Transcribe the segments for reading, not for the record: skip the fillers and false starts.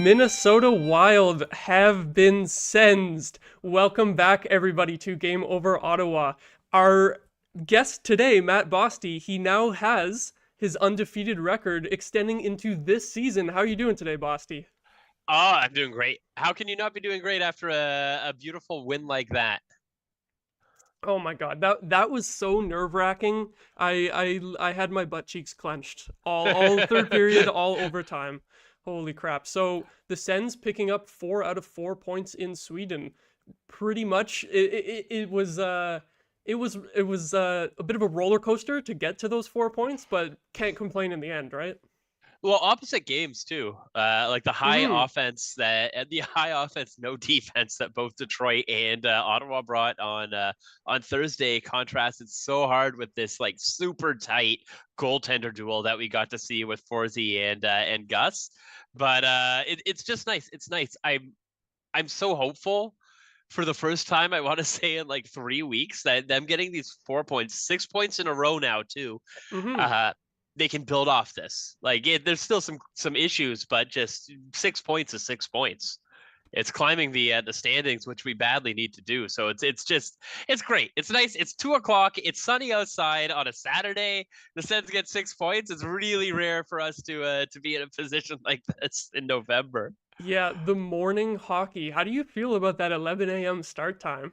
Minnesota Wild have been sensed. Welcome back, everybody, to Game Over Ottawa. Our guest today, Matt Bosty, he now has his undefeated record extending into this season. How are you doing today, Bosty? Oh, I'm doing great. How can you not be doing great after a beautiful win like that? Oh my God, that was so nerve-wracking. I had my butt cheeks clenched all third period, all overtime. Holy crap! So the Sens picking up 4 out of 4 points in Sweden. Pretty much, it was a bit of a roller coaster to get to those 4 points, but can't complain in the end, right? Well, opposite games too. Like the high Mm-hmm. offense the high offense, no defense that both Detroit and Ottawa brought on Thursday contrasted so hard with this like super tight goaltender duel that we got to see with Forsey and Gus. But it's just nice. It's nice. I'm so hopeful for the first time I want to say in like 3 weeks that them getting these 4 points, 6 points in a row now too. Mm-hmm. Uh, they can build off this. Like there's still some issues, but just 6 points is 6 points. It's climbing the standings, which we badly need to do. So it's great. It's nice. It's 2 o'clock. It's sunny outside on a Saturday. The Sens get 6 points. It's really rare for us to be in a position like this in November. Yeah, the morning hockey. How do you feel about that 11 a.m. start time?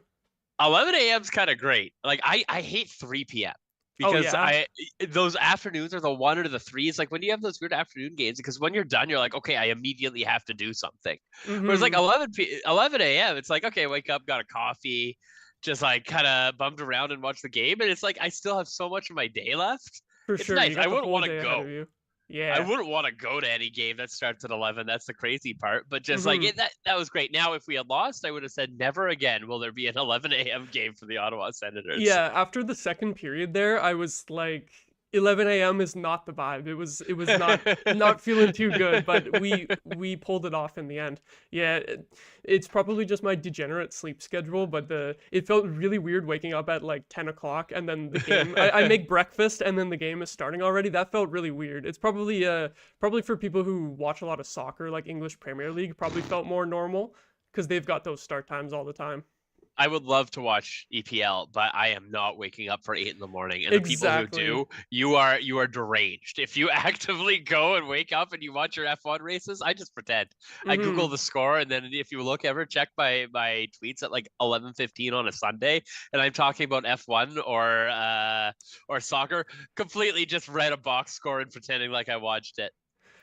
11 a.m. is kind of great. Like I hate 3 p.m. Oh because yeah. I those afternoons are the one or the threes. Like when you have those weird afternoon games, because when you're done, you're like, okay, I immediately have to do something. Whereas like Mm-hmm. 11 a.m., it's like, okay, wake up, got a coffee, just like kind of bummed around and watch the game, and it's like I still have so much of my day left. For It's sure, you nice. I got the wouldn't whole want to day ahead of go. you. I Yeah. wouldn't want to go to any game that starts at 11. That's the crazy part. But just like Mm-hmm. that was great. Now, if we had lost, I would have said never again will there be an 11 a.m. game for the Ottawa Senators. Yeah, after the second period there, I was like 11 a.m. is not the vibe. It was not feeling too good, but we pulled it off in the end. Yeah, it's probably just my degenerate sleep schedule, but the it felt really weird waking up at like 10 o'clock and then the game. I make breakfast and then the game is starting already. That felt really weird. It's probably for people who watch a lot of soccer, like English Premier League, probably felt more normal because they've got those start times all the time. I would love to watch EPL, but I am not waking up for 8 in the morning. And the people who Exactly. do, you are deranged. If you actively go and wake up and you watch your F1 races, I just pretend. I Google Mm-hmm. the score, and then if you look ever check my tweets at like 11:15 on a Sunday, and I'm talking about F1 or soccer, completely just read a box score and pretending like I watched it.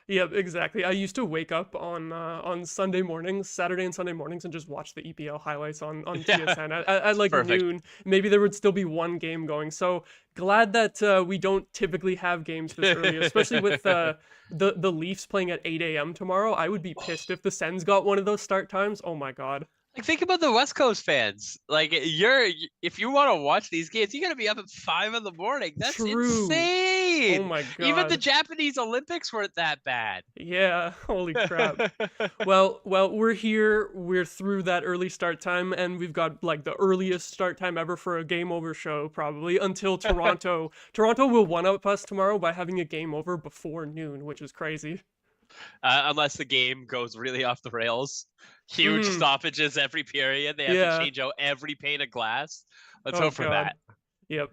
Yep, exactly. I used to wake up on Sunday mornings, Saturday and Sunday mornings, and just watch the EPL highlights on Yeah, TSN at like perfect. noon. Maybe there would still be one game going. So glad that we don't typically have games this early, especially with the Leafs playing at 8 a.m. tomorrow. I would be pissed if the Sens got one of those start times. Oh my God. Like think about the West Coast fans. Like you're if you want to watch these games, you got to be up at 5 in the morning. That's True. Oh insane. my Even the God. Japanese Olympics weren't that bad. Yeah. Holy crap. Well, we're here. We're through that early start time, and we've got like the earliest start time ever for a game over show, probably until Toronto. Toronto will one up us tomorrow by having a game over before noon, which is crazy. Unless the game goes really off the rails, huge Hmm. stoppages every period. They have to Yeah. change out every pane of glass. Let's Oh hope for God. that. Yep.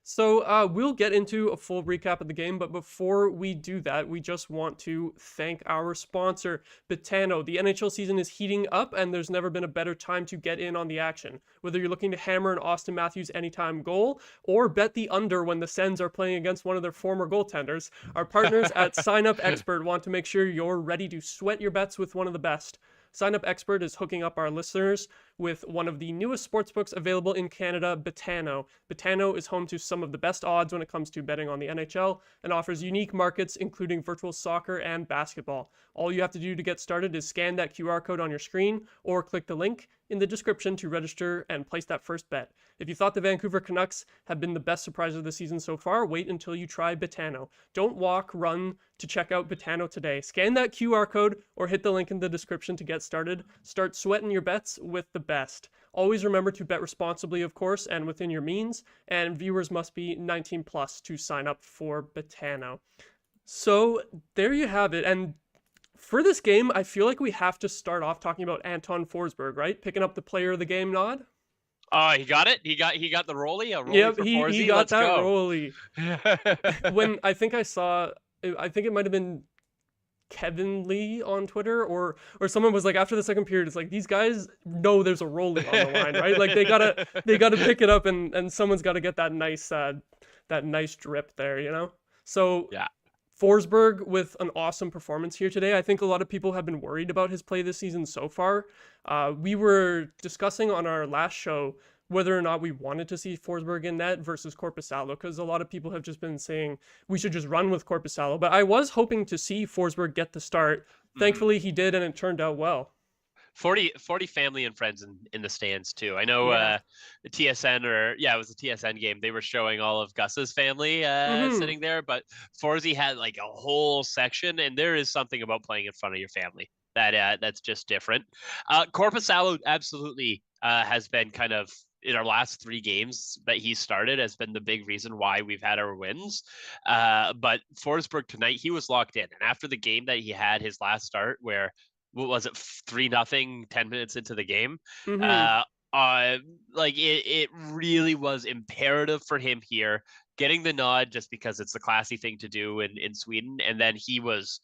So we'll get into a full recap of the game, but before we do that, we just want to thank our sponsor, Betano. The NHL season is heating up, and there's never been a better time to get in on the action. Whether you're looking to hammer an Austin Matthews anytime goal, or bet the under when the Sens are playing against one of their former goaltenders, our partners at Sign Up Expert want to make sure you're ready to sweat your bets with one of the best. Sign Up Expert is hooking up our listeners with one of the newest sportsbooks available in Canada, Betano. Betano is home to some of the best odds when it comes to betting on the NHL and offers unique markets including virtual soccer and basketball. All you have to do to get started is scan that QR code on your screen or click the link in the description to register and place that first bet. If you thought the Vancouver Canucks have been the best surprise of the season so far, wait until you try Betano. Don't walk, run to check out Betano today. Scan that QR code or hit the link in the description to get started. Start sweating your bets with the best. Always remember to bet responsibly, of course, and within your means, and viewers must be 19 plus to sign up for Betano. So there you have it. And For this game, I feel like we have to start off talking about Anton Forsberg, right? Picking up the player of the game nod. Oh, he got it. He got the rollie. A rollie Yep, for he Forsey. got Let's that go. rollie. When I think I saw, I think it might have been Kevin Lee on Twitter, or someone was like, after the second period, it's like these guys know there's a rollie on the line, right? Like they gotta pick it up, and someone's got to get that nice drip there, you know. So Yeah. Forsberg with an awesome performance here today. I think a lot of people have been worried about his play this season so far. We were discussing on our last show whether or not we wanted to see Forsberg in net versus Korpisalo, because a lot of people have just been saying we should just run with Korpisalo. But I was hoping to see Forsberg get the start. Mhm. Thankfully, he did, and it turned out well. 40 family and friends in the stands too. I know Yeah. the TSN, or yeah, it was a TSN game. They were showing all of Gus's family Mm-hmm. sitting there, but Forsey had like a whole section, and there is something about playing in front of your family that's just different. Korpisalo absolutely has been kind of in our last 3 games that he started has been the big reason why we've had our wins. But Forsberg tonight, he was locked in, and after the game that he had his last start, where what was it, 3-0 10 minutes into the game, Mm-hmm. uh like it really was imperative for him here getting the nod, just because it's the classy thing to do in Sweden. And then he was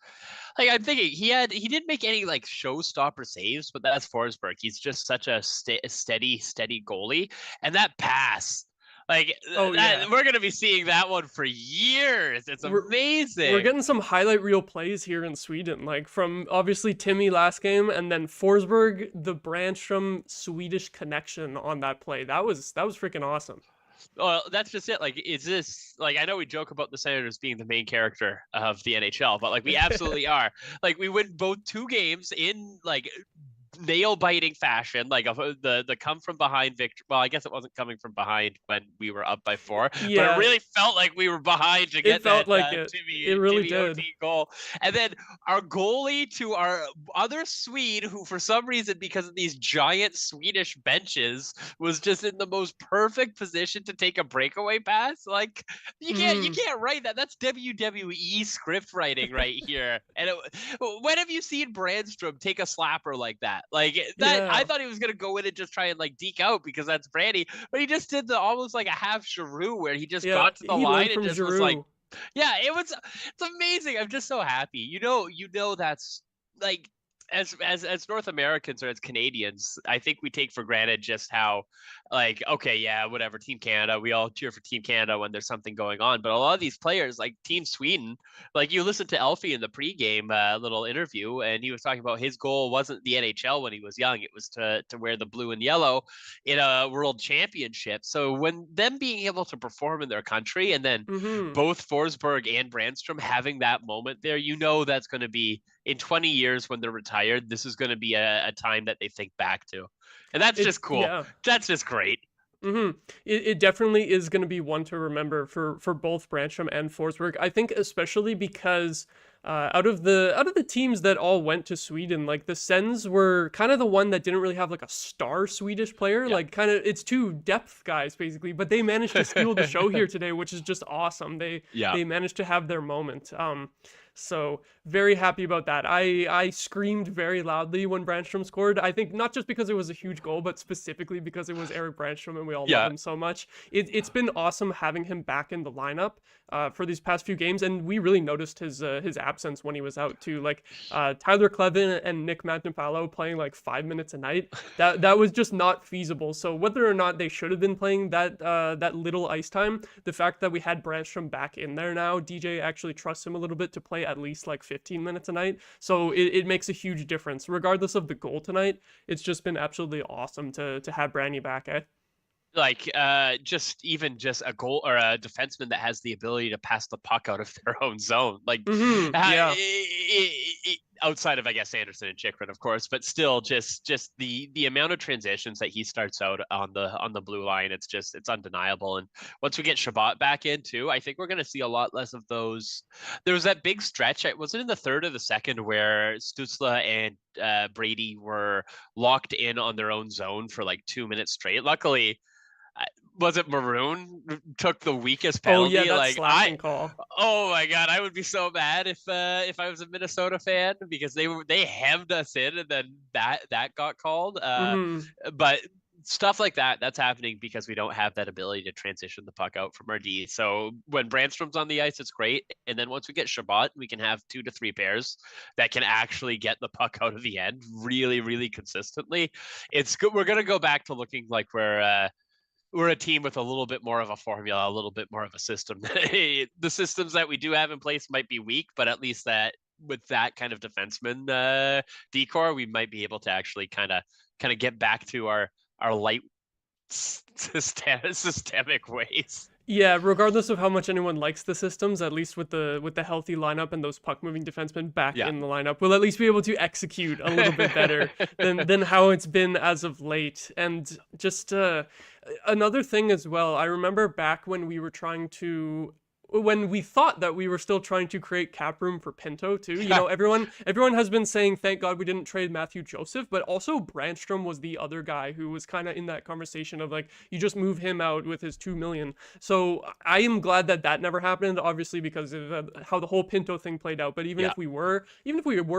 like, I'm thinking he didn't make any like showstopper saves, but that's Forsberg. He's just such a steady goalie. And that pass, like Oh that, yeah. we're gonna be seeing that one for years. It's We're we're amazing. getting some highlight reel plays here in Sweden, like from obviously Timmy last game, and then Forsberg, the Brandstrom Swedish connection on that play. That was freaking awesome. Well, that's just it. Like, is this like, I know we joke about the Senators being the main character of the NHL, but like we absolutely are. Like, we win both 2 games in like nail biting fashion, like the come from behind victory. Well, I guess it wasn't coming from behind when we were up by 4, but it Yeah, really felt like we were behind to it get felt that like it. It really Timmy did. OT goal. And then our goalie to our other Swede, who for some reason, because of these giant Swedish benches, was just in the most perfect position to take a breakaway pass. Like, you Mm, can't write that. That's WWE script writing right here. And when have you seen Brandstrom take a slapper like that? Like that, I yeah, thought he was gonna go in and just try and like deke out because that's Brandy, but he just did the almost like a half Giroux where he just yeah. got to the He learned line and from just was like, Giroux. yeah, it's amazing. I'm just so happy. That's like, as North Americans or as Canadians, I think we take for granted just how, like, okay, yeah, whatever, Team Canada, we all cheer for Team Canada when there's something going on. But a lot of these players, like Team Sweden, like you listen to Elfie in the pregame little interview, and he was talking about his goal wasn't the NHL when he was young; it was to wear the blue and yellow in a world championship. So when them being able to perform in their country, and then Mm-hmm. both Forsberg and Brandstrom having that moment there, that's going to be in 20 years when they're retired. This is going to be a time that they think back to. And that's It just cool. yeah. That's just great. Mm-hmm. It definitely is going to be one to remember for both Brancham and Forsberg. I think especially because out of the teams that all went to Sweden, like the Sens were kind of the one that didn't really have like a star Swedish player. Yeah. Like kind of it's two depth guys basically, but they managed to steal the show here today, which is just awesome. They Yeah. they managed to have their moment. So very happy about that. I screamed very loudly when Brandstrom scored. I think not just because it was a huge goal, but specifically because it was Eric Brandstrom and we all love Yeah. him so much. It's been awesome having him back in the lineup for these past few games, and we really noticed his absence when he was out too. Like Tyler Clevin and Nick Magnafalo playing like 5 minutes a night. That was just not feasible. So whether or not they should have been playing that little ice time, the fact that we had Brandstrom back in there now, DJ actually trusts him a little bit to play at least like 15 minutes a night. So it makes a huge difference. Regardless of the goal tonight, it's just been absolutely awesome to have Brandy back, eh? Like just a goal or a defenseman that has the ability to pass the puck out of their own zone, like Mm-hmm. Yeah. outside of, I guess, Anderson and Chikrin, of course, but still just the amount of transitions that he starts out on the blue line, it's undeniable. And once we get Shabbat back in too, I think we're going to see a lot less of those. There was that big stretch, it wasn't in the third or the second, where Stutzla and Brady were locked in on their own zone for like 2 minutes straight. Luckily, Was it Maroon took the weakest Oh yeah, penalty? that Like I, slashing call. oh my god, I would be so mad if I was a Minnesota fan because they hemmed us in and then that got called. Hmm. But stuff like that's happening because we don't have that ability to transition the puck out from our D. So when Brandstrom's on the ice, it's great, and then once we get Shabbat, we can have 2 to 3 pairs that can actually get the puck out of the end really, really consistently. It's good. We're gonna go back to looking like we're a team with a little bit more of a formula, a little bit more of a system. The systems that we do have in place might be weak, but at least that with that kind of defenseman decor, we might be able to actually kind of get back to our light systemic ways. Yeah, regardless of how much anyone likes the systems, at least with the healthy lineup and those puck moving defensemen back Yeah. in the lineup, we'll at least be able to execute a little bit better than how it's been as of late. And just another thing as well, I remember back when we thought that we were still trying to create cap room for Pinto too. You know, everyone has been saying thank God we didn't trade Matthew Joseph, but also Brandstrom was the other guy who was kind of in that conversation of like you just move him out with his 2 million. So I am glad that that never happened, obviously because of how the whole Pinto thing played out. But even if we were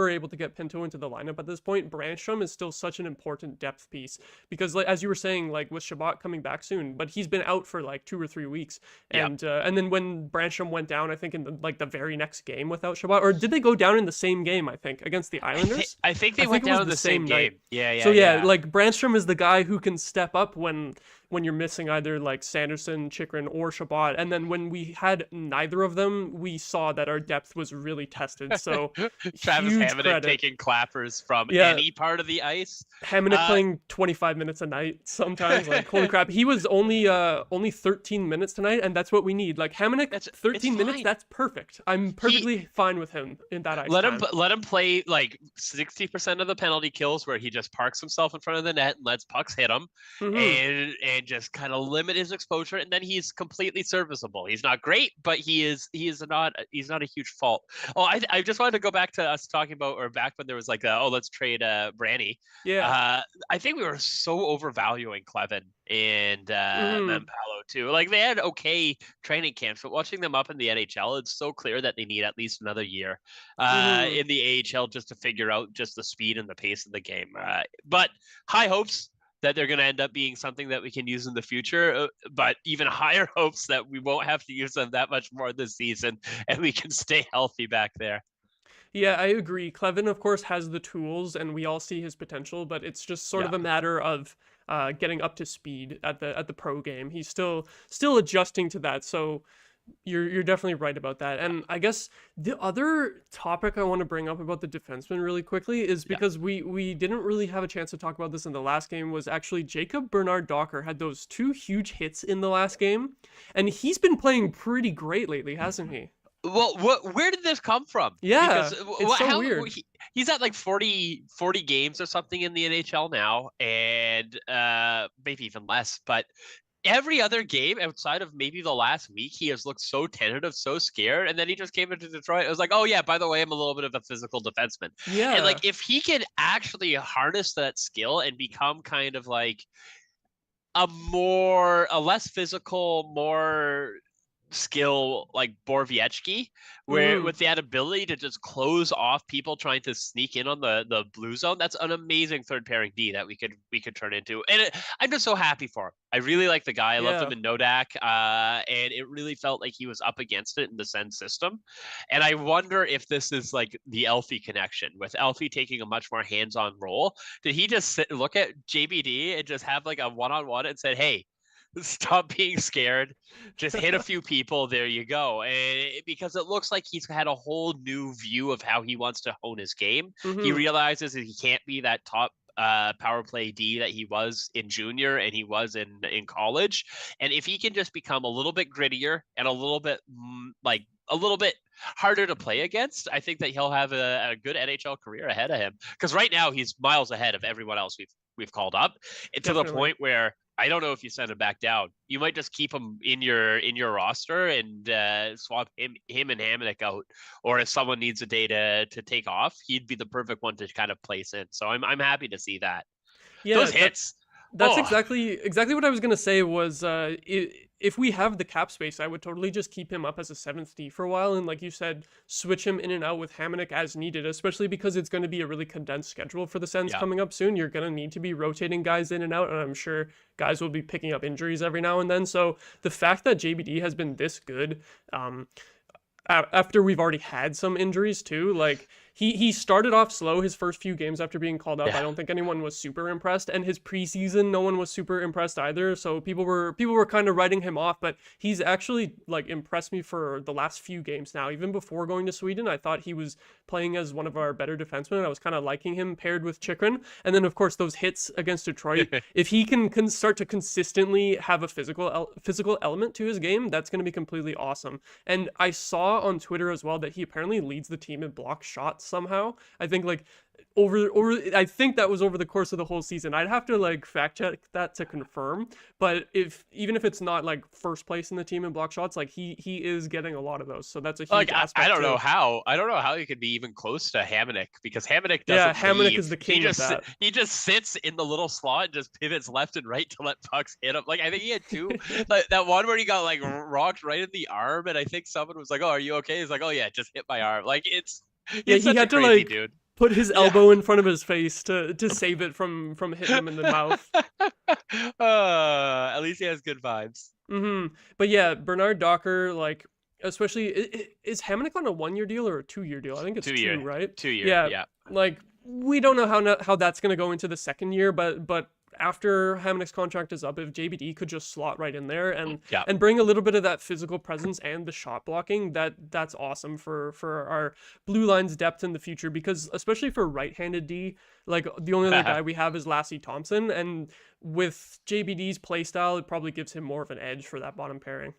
able to get Pinto into the lineup at this point, Brandstrom is still such an important depth piece because like as you were saying, like with Shabbat coming back soon, but he's been out for like 2 or 3 weeks, and then when Brandstrom went down, I think in the very next game without Shabbat, or did they go down in the same game? I think against the Islanders. I think they went down in the same game. Yeah. So yeah, like Brandstrom is the guy who can step up when you're missing either like Sanderson, Chikrin, or Shabbat. And then when we had neither of them, we saw that our depth was really tested. So Travis huge Hamonic credit. taking clappers from any part of the ice. Hamonic playing 25 minutes a night sometimes. Like holy crap, he was only 13 minutes tonight, and that's what we need. Like Hamonic, 13 minutes, that's perfect. I'm perfectly fine with him in that ice time. Let him play like 60% of the penalty kills where he just parks himself in front of the net and lets pucks hit him, and just kind of limit his exposure, and then he's completely serviceable. He's not great, but he's not a huge fault. Oh, I just wanted to go back to us talking about, or back when there was like let's trade Branny. Yeah. I think we were so overvaluing Clevin and Mampalo too. Like they had okay training camps, but watching them up in the NHL, it's so clear that they need at least another year in the AHL just to figure out just the speed and the pace of the game. But high hopes that they're going to end up being something that we can use in the future, but even higher hopes that we won't have to use them that much more this season and we can stay healthy back there. Yeah, I agree. Clevin, of course, has the tools, and we all see his potential, but it's just sort of a matter of getting up to speed at the pro game. He's still adjusting to that, so you're definitely right about that. And I guess the other topic I want to bring up about the defenseman really quickly is because we didn't really have a chance to talk about this in the last game, was actually Jacob Bernard Docker had those 2 huge hits in the last game, and he's been playing pretty great lately, hasn't he? Well, where did this come from? Yeah, because, it's so weird. He's at like 40 games or something in the NHL now, and maybe even less. But every other game outside of maybe the last week, he has looked so tentative, so scared. And then he just came into Detroit. It was like, oh yeah, by the way, I'm a little bit of a physical defenseman. Yeah. And like if he can actually harness that skill and become kind of like a less physical, more skill like Borvietsky, where with that ability to just close off people trying to sneak in on the blue zone, that's an amazing third pairing D that we could turn into. And I'm just so happy for him. I really like the guy. I loved him in Nodak, and it really felt like he was up against it in the Sens system. And I wonder if this is like the Elfie connection, with Elfie taking a much more hands-on role. Did he just look at JBD and just have like a one-on-one and said, hey, stop being scared, just hit a few people, there you go. And because it looks like he's had a whole new view of how he wants to hone his game. He realizes that he can't be that top power play D that he was in junior and he was in college. And if he can just become a little bit grittier and a little bit harder to play against, I think that he'll have a good NHL career ahead of him, because right now he's miles ahead of everyone else we've called up, and to the point where I don't know if you send him back down. You might just keep him in your roster and swap him and Hamonic out. Or if someone needs a day to take off, he'd be the perfect one to kind of place in. So I'm happy to see that. Yeah, those hits. That's Oh, exactly what I was gonna say was if we have the cap space, I would totally just keep him up as a seventh D for a while, and like you said, switch him in and out with Hamonic as needed, especially because it's going to be a really condensed schedule for the Sens yeah. coming up soon. You're going to need to be rotating guys in and out, and I'm sure guys will be picking up injuries every now and then. So the fact that JBD has been this good, um, after we've already had some injuries too. Like he started off slow his first few games after being called up. I Yeah. don't think anyone was super impressed, and his preseason no one was super impressed either. So people were kind of writing him off, but he's actually like impressed me for the last few games now. Even before going to Sweden, I thought he was playing as one of our better defensemen. I was kind of liking him paired with Chikrin, and then of course those hits against Detroit. If he can start to consistently have a physical element to his game, that's going to be completely awesome. And I saw on Twitter as well that he apparently leads the team in block shots somehow. I think like over I think that was over the course of the whole season. I'd have to like fact check that to confirm, but if even if it's not like first place in the team in block shots, like he is getting a lot of those. So that's a huge Like I aspect don't know too. how. I don't know how he could be even close to Hamonic because Hamonic Yeah, doesn't Hamonic is leave. the king of that. He just sits in the little slot and just pivots left and right to let pucks hit him. Like I think he had two. Like that one where he got like rocked right in the arm, and I think someone was like, "Oh, are you okay?" He's like, "Oh yeah, just hit my arm." Like Yeah, he's he such a had to crazy like dude. put his Yeah. elbow in front of his face to save it from hitting him in the mouth. At least he has good vibes. But yeah, Bernard Docker, like, especially, is Hamonic on a 1 year deal or a 2 year deal? I think it's 2, 2 year, right? 2 year. Yeah, Yeah. like we don't know how that's gonna go into the second year, but after Hamonic's contract is up, if JBD could just slot right in there Yeah. and bring a little bit of that physical presence and the shot blocking, that's awesome for our blue lines depth in the future. Because especially for right-handed D, like the only other guy we have is Lassie Thompson, and with JBD's playstyle, it probably gives him more of an edge for that bottom pairing.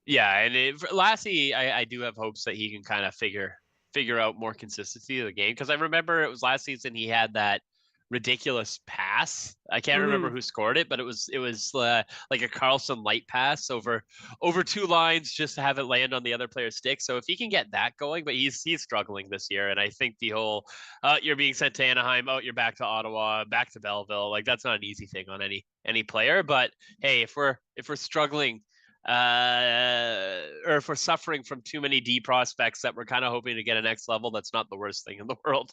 Yeah, and Lassie, I do have hopes that he can kind of figure out more consistency of the game because I remember it was last season he had that ridiculous pass. I can't remember Mm-hmm. who scored it, but it was like a Carlson light pass over two lines just to have it land on the other player's stick. So if he can get that going, but he's struggling this year, and I think the whole you're being sent to Anaheim, you're back to Ottawa, back to Belleville, like that's not an easy thing on any player. But hey, if we're struggling or if we're suffering from too many D prospects that we're kind of hoping to get a next level, that's not the worst thing in the world.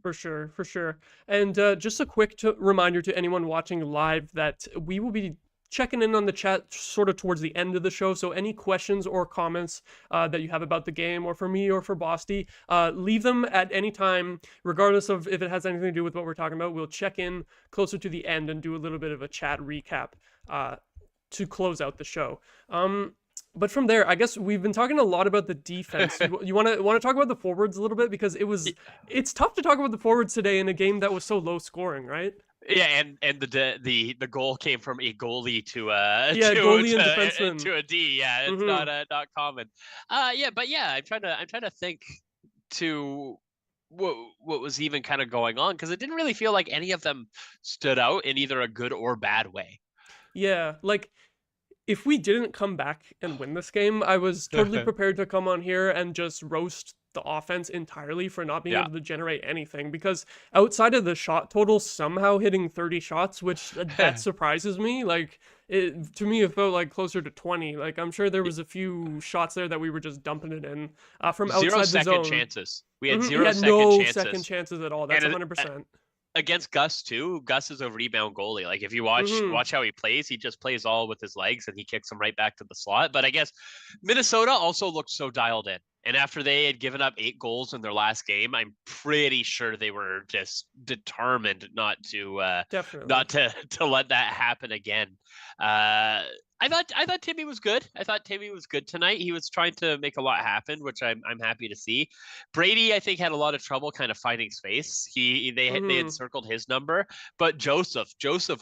For sure, for sure. And just a quick reminder to anyone watching live that we will be checking in on the chat sort of towards the end of the show. So any questions or comments that you have about the game or for me or for Bosty, leave them at any time, regardless of if it has anything to do with what we're talking about. We'll check in closer to the end and do a little bit of a chat recap to close out the show. But from there, I guess we've been talking a lot about the defense. You want to talk about the forwards a little bit because it's tough to talk about the forwards today in a game that was so low scoring, right? Yeah, and the goal came from a goalie to Yeah, goalie and defenseman. to a D. Yeah, it's Mm-hmm. not common. Yeah, but yeah, I'm trying to think to what was even kind of going on because it didn't really feel like any of them stood out in either a good or bad way. Yeah, like if we didn't come back and win this game, I was totally prepared to come on here and just roast the offense entirely for not being Yeah. able to generate anything because outside of the shot total somehow hitting 30 shots, which that surprises me. Like to me, it felt like closer to 20. Like I'm sure there was a few shots there that we were just dumping it in from Zero outside the second zone. chances. We had He zero had second no second chances. chances at all. That's And 100%. against Gus too, Gus is a rebound goalie. Like if you Mm-hmm. watch how he plays, he just plays all with his legs and he kicks them right back to the slot. But I guess Minnesota also looked so dialed in. And after they had given up 8 goals in their last game, I'm pretty sure they were just determined Definitely. not to let that happen again. I thought Timmy was good. I thought Timmy was good tonight. He was trying to make a lot happen, which I'm happy to see. Brady, I think, had a lot of trouble kind of finding space. They had Mm-hmm. circled his number, but Joseph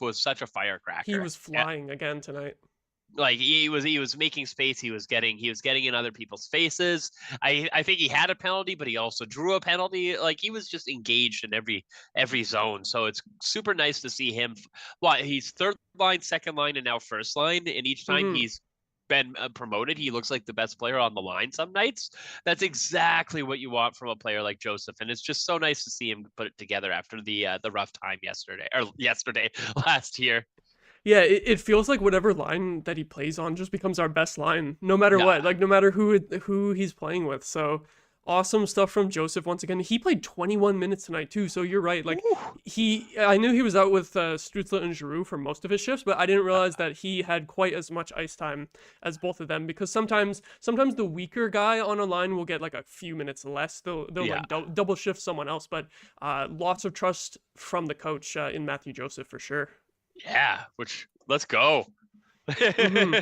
was such a He firecracker. was flying again tonight. Like he was making space. He was getting in other people's faces. I think he had a penalty, but he also drew a penalty. Like he was just engaged in every zone. So it's super nice to see him. Well, he's third line, second line, and now first line, and each time Mm-hmm. he's been promoted, he looks like the best player on the line some nights. That's exactly what you want from a player like Joseph, and it's just so nice to see him put it together after the rough time yesterday last year. Yeah, it feels like whatever line that he plays on just becomes our best line, no matter Yeah. what. Like no matter who he's playing with. So awesome stuff from Joseph once again. He played 21 minutes tonight too. So you're right. Like I knew he was out with Stützle and Giroux for most of his shifts, but I didn't realize that he had quite as much ice time as both of them, because sometimes the weaker guy on a line will get like a few minutes less. They'll Yeah. like double shift someone else, but lots of trust from the coach in Matthew Joseph for sure. Yeah, which let's go. hmm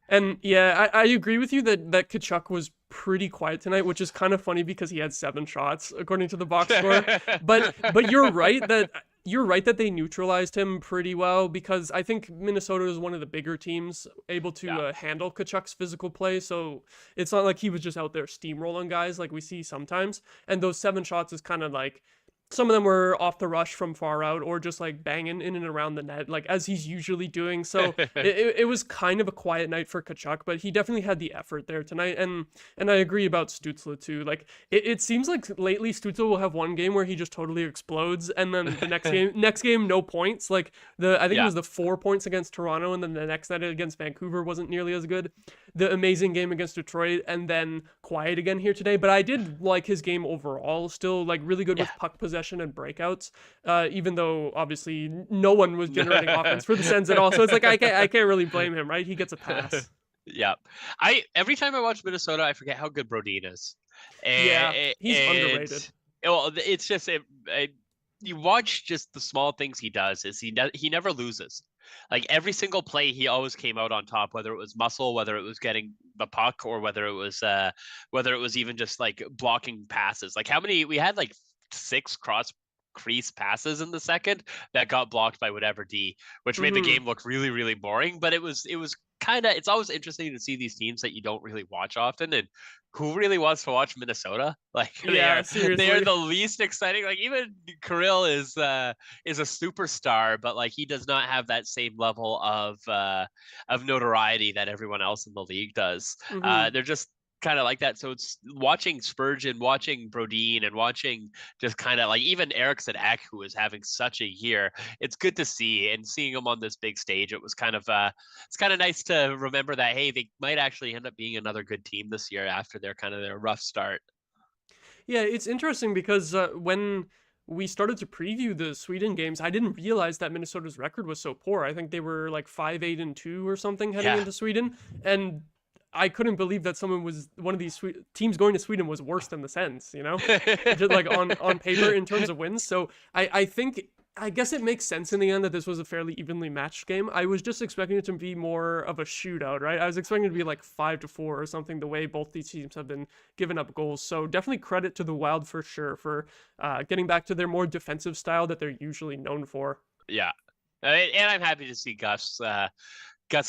And yeah, I agree with you that Kachuk was pretty quiet tonight, which is kind of funny because he had 7 shots according to the box score. But you're right that they neutralized him pretty well, because I think Minnesota is one of the bigger teams able to handle Kachuk's physical play. So it's not like he was just out there steamrolling guys like we see sometimes. And those 7 shots is kind of like, some of them were off the rush from far out, or just like banging in and around the net, like as he's usually doing. So it was kind of a quiet night for Kachuk, but he definitely had the effort there tonight. And I agree about Stützle too. Like it seems like lately Stützle will have one game where he just totally explodes, and then the next game no points. Like I think it was the 4 points against Toronto, and then the next night against Vancouver wasn't nearly as good. The amazing game against Detroit, and then quiet again here today. But I did like his game overall. Still like really good with puck possession and breakouts, even though obviously no one was generating offense for the Sens at all. So it's like I can't really blame him, right? He gets a pass. Yeah. Every time I watch Minnesota, I forget how good Brodin is. Yeah, he's underrated. Well, it's just you watch just the small things he does. He never loses. Like every single play, he always came out on top. Whether it was muscle, whether it was getting the puck, or whether it was even just like blocking passes. Like how many we had, like 6 cross crease passes in the second that got blocked by whatever D, which made the game look really, really boring. But it was kind of, it's always interesting to see these teams that you don't really watch often, and who really wants to watch Minnesota? Like they are the least exciting. Like even Kirill is a superstar, but like he does not have that same level of notoriety that everyone else in the league does. They're just kind of like that. So it's watching Spurgeon, watching Brodin, and watching just kind of like even Eriksson Ek, who is having such a year. It's good to see, and seeing him on this big stage, it was kind of it's kind of nice to remember that, hey, they might actually end up being another good team this year after their rough start. Yeah, it's interesting because when we started to preview the Sweden games, I didn't realize that Minnesota's record was so poor. I think they were like 5-8-2 or something heading into Sweden, and I couldn't believe that one of these teams going to Sweden was worse than the Sens, just like on paper in terms of wins. So I guess it makes sense in the end that this was a fairly evenly matched game. I was just expecting it to be more of a shootout, right? I was expecting it to be like 5-4 or something, the way both these teams have been giving up goals. So definitely credit to the Wild for sure for getting back to their more defensive style that they're usually known for. Yeah. And I'm happy to see Gus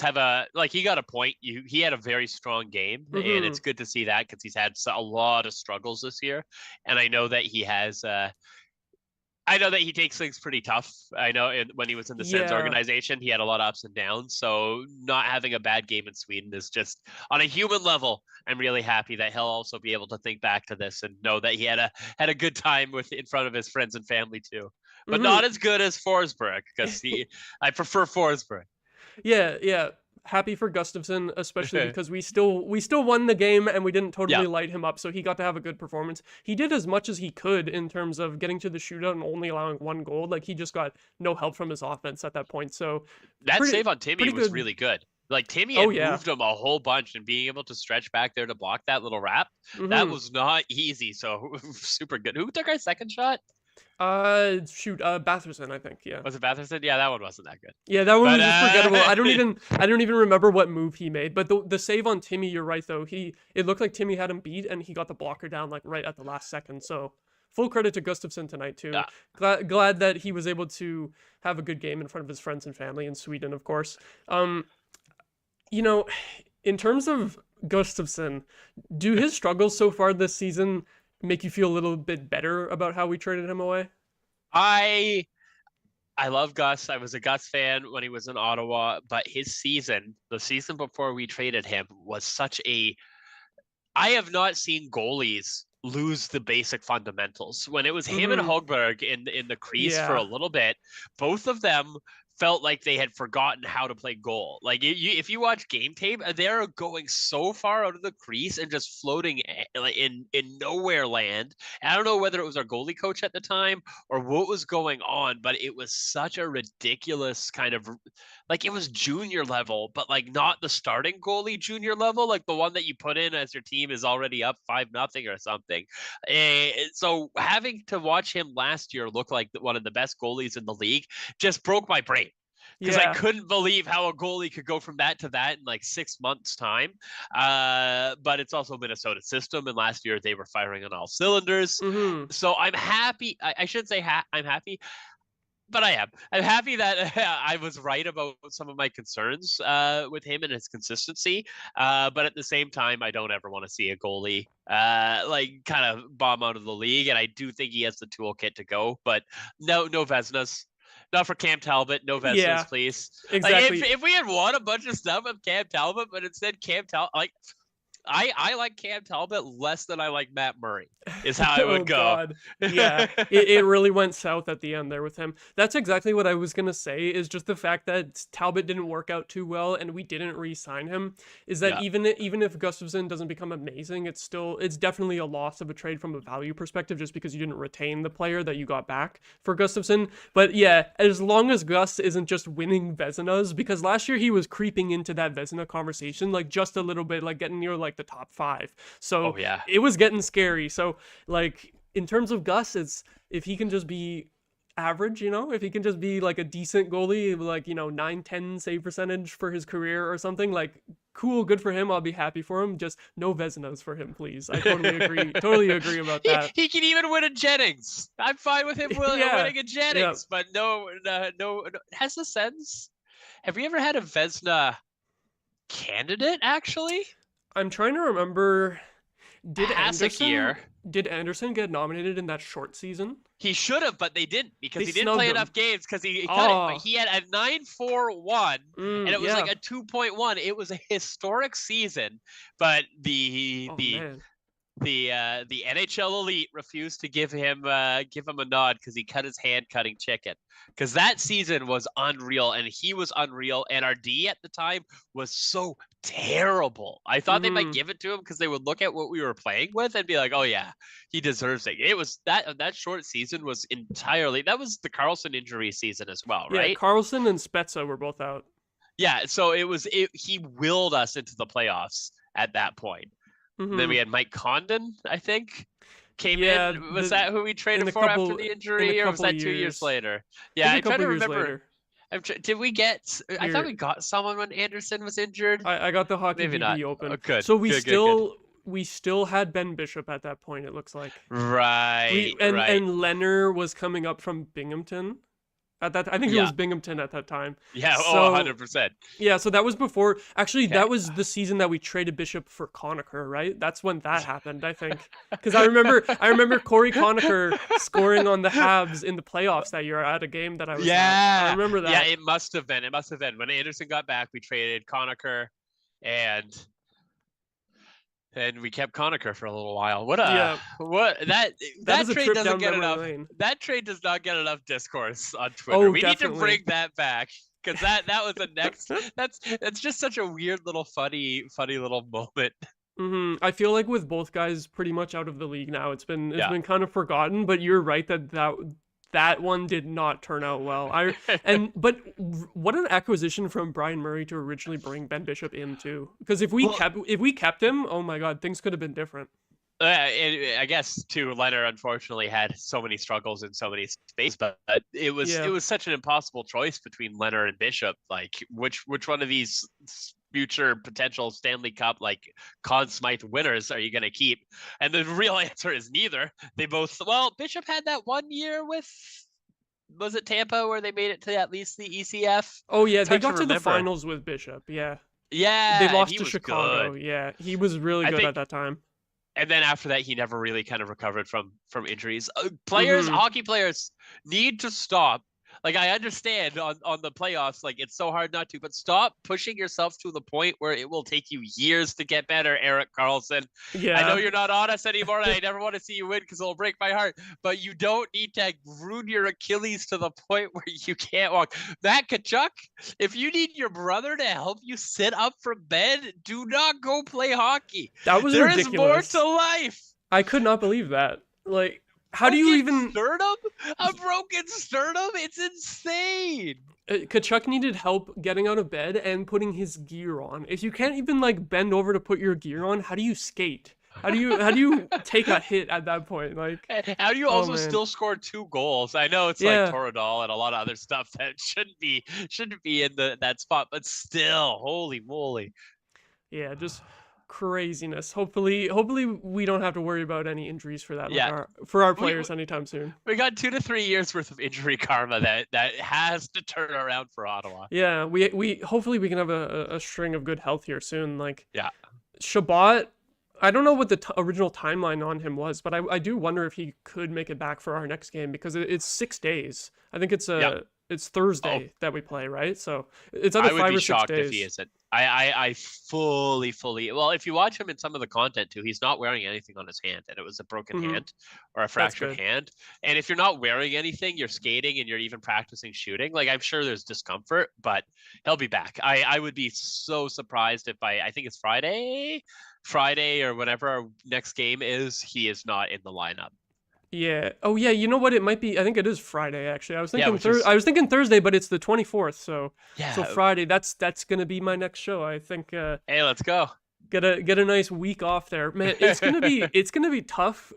have he got a point. He had a very strong game, and it's good to see that because he's had a lot of struggles this year. And I know that he has, I know that he takes things pretty tough. I know when he was in the Sens organization, he had a lot of ups and downs. So not having a bad game in Sweden is just, on a human level, I'm really happy that he'll also be able to think back to this and know that he had a good time in front of his friends and family too. But not as good as Forsberg, because I prefer Forsberg. Yeah. Happy for Gustavsson, especially because we still won the game and we didn't totally light him up, so he got to have a good performance. He did as much as he could in terms of getting to the shootout and only allowing 1 goal. Like he just got no help from his offense at that point. So that save on Timmy was really good. Like Timmy had moved him a whole bunch, and being able to stretch back there to block that little wrap, that was not easy. So super good. Who took our second shot? Batherson, I think. Yeah. Was it Batherson? Yeah, that one wasn't that good. Yeah, that one was just forgettable. I don't even remember what move he made. But the save on Timmy, you're right though. It looked like Timmy had him beat, and he got the blocker down like right at the last second. So full credit to Gustavsson tonight too. Yeah. Glad that he was able to have a good game in front of his friends and family in Sweden, of course. In terms of Gustavsson, do his struggles so far this season make you feel a little bit better about how we traded him away? I love Gus. I was a Gus fan when he was in Ottawa, but his season, the season before we traded him, was such a. I have not seen goalies lose the basic fundamentals. When it was him and Mm-hmm. Hogberg in the crease for a Yeah. little bit, both of them felt like they had forgotten how to play goal. Like if you watch game tape, they're going so far out of the crease and just floating in nowhere land. And I don't know whether it was our goalie coach at the time or what was going on, but it was such a ridiculous kind of like it was junior level, but like not the starting goalie junior level, like the one that you put in as your team is already up 5-0 or something. So having to watch him last year look like one of the best goalies in the league just broke my brain because I Yeah. couldn't believe how a goalie could go from that to that in like 6 months' time. But it's also Minnesota system, and last year they were firing on all cylinders. Mm-hmm. So I'm happy. I should say I'm happy, but I am. I'm happy that I was right about some of my concerns with him and his consistency. But at the same time, I don't ever want to see a goalie like kind of bomb out of the league. And I do think he has the toolkit to go. But no Vezinas. Not for Cam Talbot. No Yeah. Vezinas, please. Exactly. Like if we had won a bunch of stuff with Cam Talbot, but instead Cam Talbot, like I like Cam Talbot less than I like Matt Murray, is how I Oh would go. God. Yeah. It really went south at the end there with him. That's exactly what I was gonna say, is just the fact that Talbot didn't work out too well and we didn't re-sign him. Is that Yeah. even if Gustafsson doesn't become amazing, it's definitely a loss of a trade from a value perspective, just because you didn't retain the player that you got back for Gustafsson. But yeah, as long as Gus isn't just winning Vezinas, because last year he was creeping into that Vezina conversation like just a little bit, like getting near like the top 5. So Oh yeah. it was getting scary. So like in terms of Gus, it's if he can just be average, if he can just be like a decent goalie, like 9-10 save percentage for his career or something, like cool, good for him. I'll be happy for him. Just no Vezinas for him, please. I totally agree. Totally agree about that. He can even win a Jennings. I'm fine with him Yeah. winning a Jennings, but no. Has the sense? Have we ever had a Vezina candidate? Actually, I'm trying to remember. Did Hasek year. Anderson get nominated in that short season? He should have, but they didn't because They he didn't snubbed play him. enough games because he cut Oh. it. But he had a 9.41, and it was Yeah. like a 2.1. It was a historic season, but Oh, man. the NHL elite refused to give him a nod because he cut his hand cutting chicken. Because that season was unreal, and he was unreal, and our D at the time was so terrible. I thought they might give it to him because they would look at what we were playing with and be like, "Oh yeah, he deserves it." It was that short season was entirely that was the Carlson injury season as well, right? Yeah, Carlson and Spezza were both out. Yeah, so he willed us into the playoffs at that point. Then we had Mike Condon, I think, came in. Was that who we traded for after the injury, or was that 2 years later? Yeah, I try to remember. Did we get? I thought we got someone when Anderson was injured. I got the hockey Maybe DB not. open. Oh, good. So we good. we still had Ben Bishop at that point. It looks like right. And Leonard was coming up from Binghamton. At that, I think it was Binghamton at that time. Yeah, so, 100%. Yeah, so that was before. Actually, that was the season that we traded Bishop for Conacher, right? That's when that happened, I think. Because I remember Corey Conacher scoring on the Habs in the playoffs that year at a game that I was at. I remember that. Yeah, it must have been. When Anderson got back, we traded Conacher, and we kept Conacher for a little while. That trade doesn't get enough. That trade does not get enough discourse on Twitter. We need to bring that back because that was the next. That's just such a weird little funny little moment. I feel like with both guys pretty much out of the league now, it's been kind of forgotten. But you're right that one did not turn out well. But what an acquisition from Brian Murray to originally bring Ben Bishop in too. Because if we kept him, oh my God, things could have been different. I guess too. Leonard unfortunately had so many struggles in so many spaces, but it was such an impossible choice between Leonard and Bishop. Like which one of these future potential Stanley Cup like Conn Smythe winners are you going to keep? And the real answer is neither. They both. Well, Bishop had that 1 year with. Was it Tampa where they made it to at least the ECF? Oh yeah, they got to the finals with Bishop. Yeah. Yeah. They lost to Chicago. Good. Yeah, he was really good at that time. And then after that, he never really kind of recovered from injuries. Hockey players need to stop. Like, I understand on the playoffs, like, it's so hard not to, but stop pushing yourself to the point where it will take you years to get better, Erik Karlsson. I know Yeah. you're not on us anymore, and I never want to see you win because it'll break my heart, but you don't need to ruin your Achilles to the point where you can't walk. Matt Tkachuk, if you need your brother to help you sit up from bed, do not go play hockey. That was There is more to ridiculous. life. I could not believe that. Like, how do you Broken even... sternum? A broken sternum? It's insane. Kachuk needed help getting out of bed and putting his gear on. If you can't even like bend over to put your gear on, how do you skate? How do you take a hit at that point? Like, how do you oh, also man. still score 2 goals? I know it's Yeah. like Toradol and a lot of other stuff that shouldn't be in that spot, but still, holy moly. Yeah, just craziness. Hopefully we don't have to worry about any injuries for that. Yeah. For our players anytime soon. We got 2 to 3 years worth of injury karma that has to turn around for Ottawa. Yeah, we hopefully we can have a string of good health here soon. Like, yeah, Shabbat, I don't know what the original timeline on him was, but I do wonder if he could make it back for our next game because it's 6 days. I think it's it's Thursday that we play, right? So it's either 5 or 6 days. I would be shocked if he isn't. I fully. Well, if you watch him in some of the content too, he's not wearing anything on his hand, and it was a broken hand or a fractured hand. And if you're not wearing anything, you're skating and you're even practicing shooting. Like, I'm sure there's discomfort, but he'll be back. I would be so surprised if I think it's Friday or whenever our next game is, he is not in the lineup. Yeah. Oh yeah. You know what? It might be. I think it is Friday. Actually, I was thinking I was thinking Thursday, but it's the 24th. So So Friday. That's gonna be my next show. I think. Hey, let's go. Get a nice week off there, man. It's gonna be tough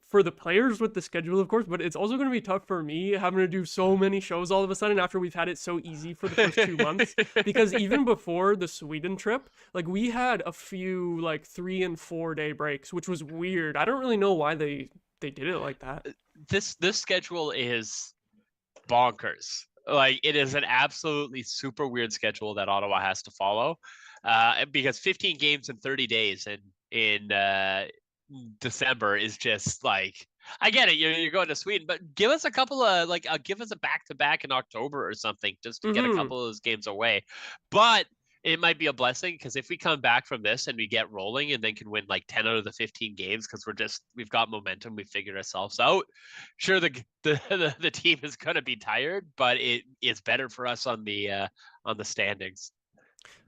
for the players with the schedule, of course, but it's also gonna be tough for me having to do so many shows all of a sudden after we've had it so easy for the first 2 months. Because even before the Sweden trip, like, we had a few like 3 and 4 day breaks, which was weird. I don't really know why they did it like that. This schedule is bonkers. Like, it is an absolutely super weird schedule that Ottawa has to follow, because 15 games in 30 days in December is just like, I get it. You're going to Sweden, but give us a couple of give us a back-to-back in October or something just to get a couple of those games away. But it might be a blessing because if we come back from this and we get rolling and then can win like 10 out of the 15 games because we've got momentum, we figured ourselves out. Sure, the team is going to be tired, but it is better for us on the standings.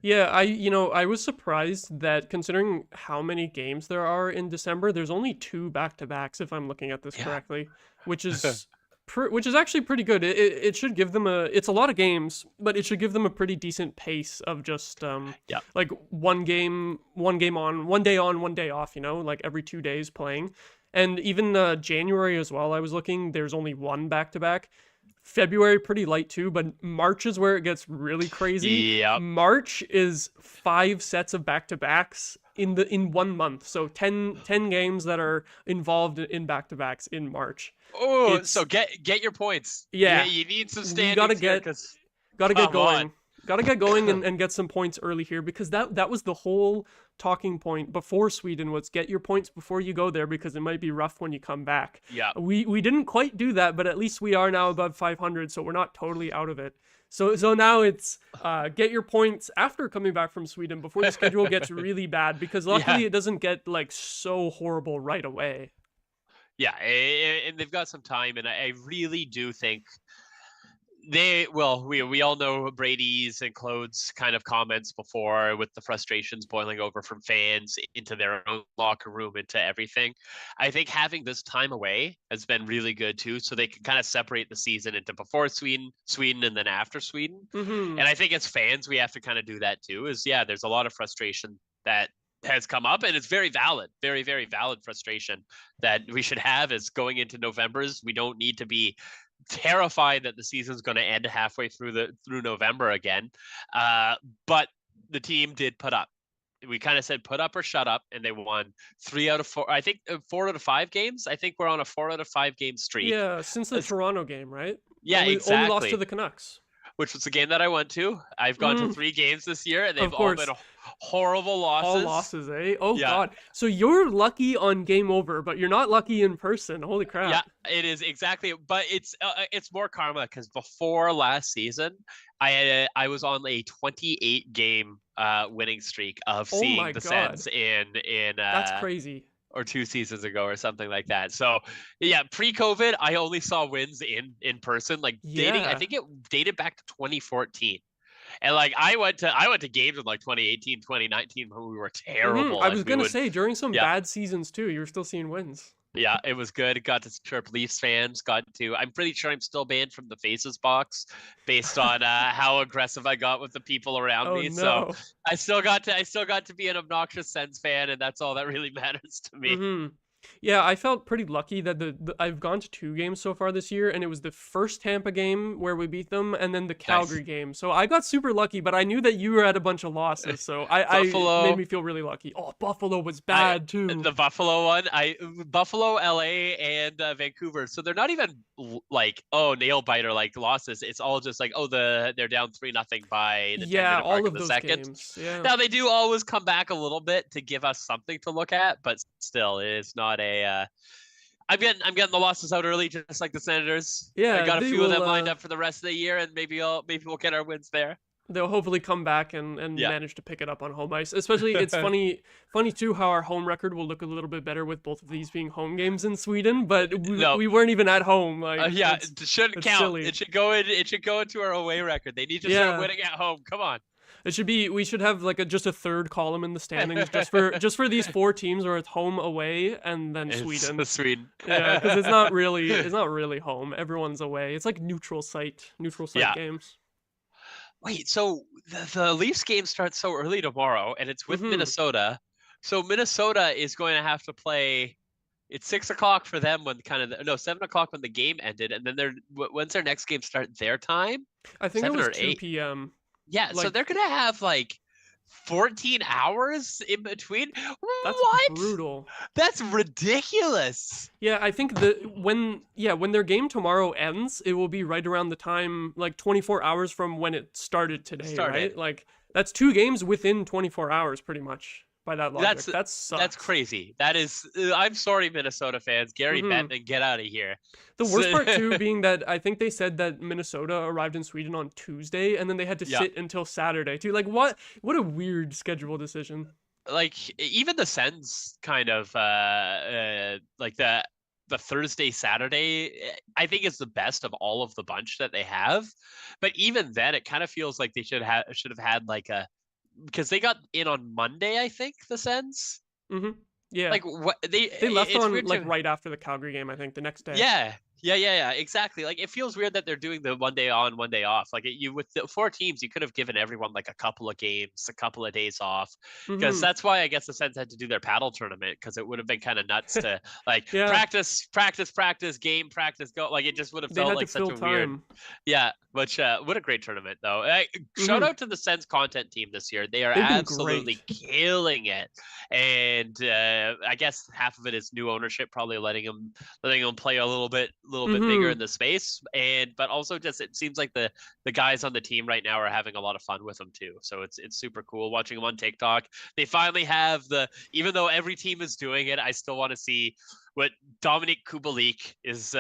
Yeah, I was surprised that considering how many games there are in December, there's only 2 back-to-backs if I'm looking at this correctly, which is actually pretty good. It should give them it's a lot of games, but it should give them a pretty decent pace of just like one game on, 1 day on, 1 day off, like every 2 days playing. And even January as well, I was looking, there's only 1 back-to-back. February pretty light too, but March is where it gets really crazy. Yep. March is 5 sets of back-to-backs in 1 month. So 10 games that are involved in back-to-backs in March. Oh, so get your points. Yeah, you need some standings. Gotta get going. Gotta get going and get some points early here, because that was the whole talking point before Sweden, was get your points before you go there because it might be rough when you come back. Yeah. We didn't quite do that, but at least we are now above 500, so we're not totally out of it. So now it's get your points after coming back from Sweden before the schedule gets really bad, because luckily it doesn't get like so horrible right away. Yeah, and they've got some time, and I really do think we all know Brady's and Claude's kind of comments before, with the frustrations boiling over from fans into their own locker room, into everything. I think having this time away has been really good too, so they can kind of separate the season into before Sweden, and then after Sweden. Mm-hmm. And I think as fans, we have to kind of do that too. There's a lot of frustration that has come up, and it's very valid, very, very valid frustration that we should have as going into November's. We don't need to be terrified that the season's going to end halfway through November again. But the team did put up. We kind of said put up or shut up, and they won 3 out of 4. I think 4 out of 5 games. I think we're on a 4 out of 5 game streak. Yeah, since the Toronto game, right? Yeah, exactly. Only lost to the Canucks. which was the game that I went to. I've gone to 3 games this year, and Of they've all course. been horrible All losses. losses, eh? Oh Yeah. God. So you're lucky on Game Over, but you're not lucky in person. Holy crap. Yeah, it is exactly. But it's more karma because before last season, I was on a 28 game winning streak of Oh seeing my the God. Sens in That's crazy. or 2 seasons ago or something like that. So yeah, pre-COVID, I only saw wins in person, like dating. I Yeah. think it dated back to 2014. And like I went to games in like 2018, 2019 when we were terrible. I and was we gonna would say during some Yeah. bad seasons too, you were still seeing wins. Yeah, it was good. Got to chirp Leafs fans. I'm pretty sure I'm still banned from the Faces box based on how aggressive I got with the people around Oh me. So no. I still got to be an obnoxious Sens fan, and that's all that really matters to me. Yeah, I felt pretty lucky that I've gone to 2 games so far this year, and it was the first Tampa game where we beat them, and then the Calgary game. So I got super lucky, but I knew that you were at a bunch of losses, so I Buffalo. made me feel really lucky. Oh, Buffalo was bad too. The Buffalo one, Buffalo, LA, and Vancouver. So they're not even like nail biter like losses. It's all just like they're down 3-0 by the 10-minute mark all of of the those second. games. Yeah. Now they do always come back a little bit to give us something to look at, but still, it is not a. I'm getting the losses out early, just like the Senators. Yeah, I got a they few of them will, lined up for the rest of the year, and maybe we'll get our wins there. They'll hopefully come back and Yeah. manage to pick it up on home ice. Especially, it's funny too how our home record will look a little bit better with both of these being home games in Sweden. But we weren't even at home. Like Yeah, it shouldn't count. silly. It should go into our away record. They need to Yeah. start winning at home. Come on. It should be. We should have like just a third column in the standings just for these 4 teams where it's home, away, and then Sweden. Sweden. Yeah, because it's not really home. Everyone's away. It's like neutral site Yeah. games. Wait, so the Leafs game starts so early tomorrow, and it's with Minnesota. So Minnesota is going to have to play. It's 6:00 for them when 7:00 when the game ended, and then when's their next game start? Their time? I think 7 it or was 2 8? p.m. Yeah, so they're gonna have like 14 hours in between. That's What? brutal. That's ridiculous. Yeah, I think when their game tomorrow ends, it will be right around the time, like 24 hours from when it started today, right? Like that's 2 games within 24 hours, pretty much. By that logic, that sucks. That's crazy. That is. I'm sorry, Minnesota fans. Gary Bettman, get out of here. The worst part too being that I think they said that Minnesota arrived in Sweden on Tuesday, and then they had to sit until Saturday too. Like what a weird schedule decision. Like even the Sens kind of like the Thursday Saturday I think is the best of all of the bunch that they have, but even then it kind of feels like they should have had like a, because they got in on Monday, I think, the Sens. Yeah. Like what they left on like right after the Calgary game, I think, the next day. Yeah, exactly. Like it feels weird that they're doing the 1 day on, 1 day off. Like with the 4 teams, you could have given everyone like a couple of games, a couple of days off, because that's why I guess the Sens had to do their paddle tournament, because it would have been kind of nuts to like practice, game, practice, go. Like it just would have felt like such a weird. Yeah, which what a great tournament though. Shout out to the Sens content team this year. They are absolutely killing it, and I guess half of it is new ownership, probably letting them play a little bit bigger in the space, but also just it seems like the guys on the team right now are having a lot of fun with them too. So it's super cool watching them on TikTok. They finally have even though every team is doing it, I still want to see what Dominic Kubalik is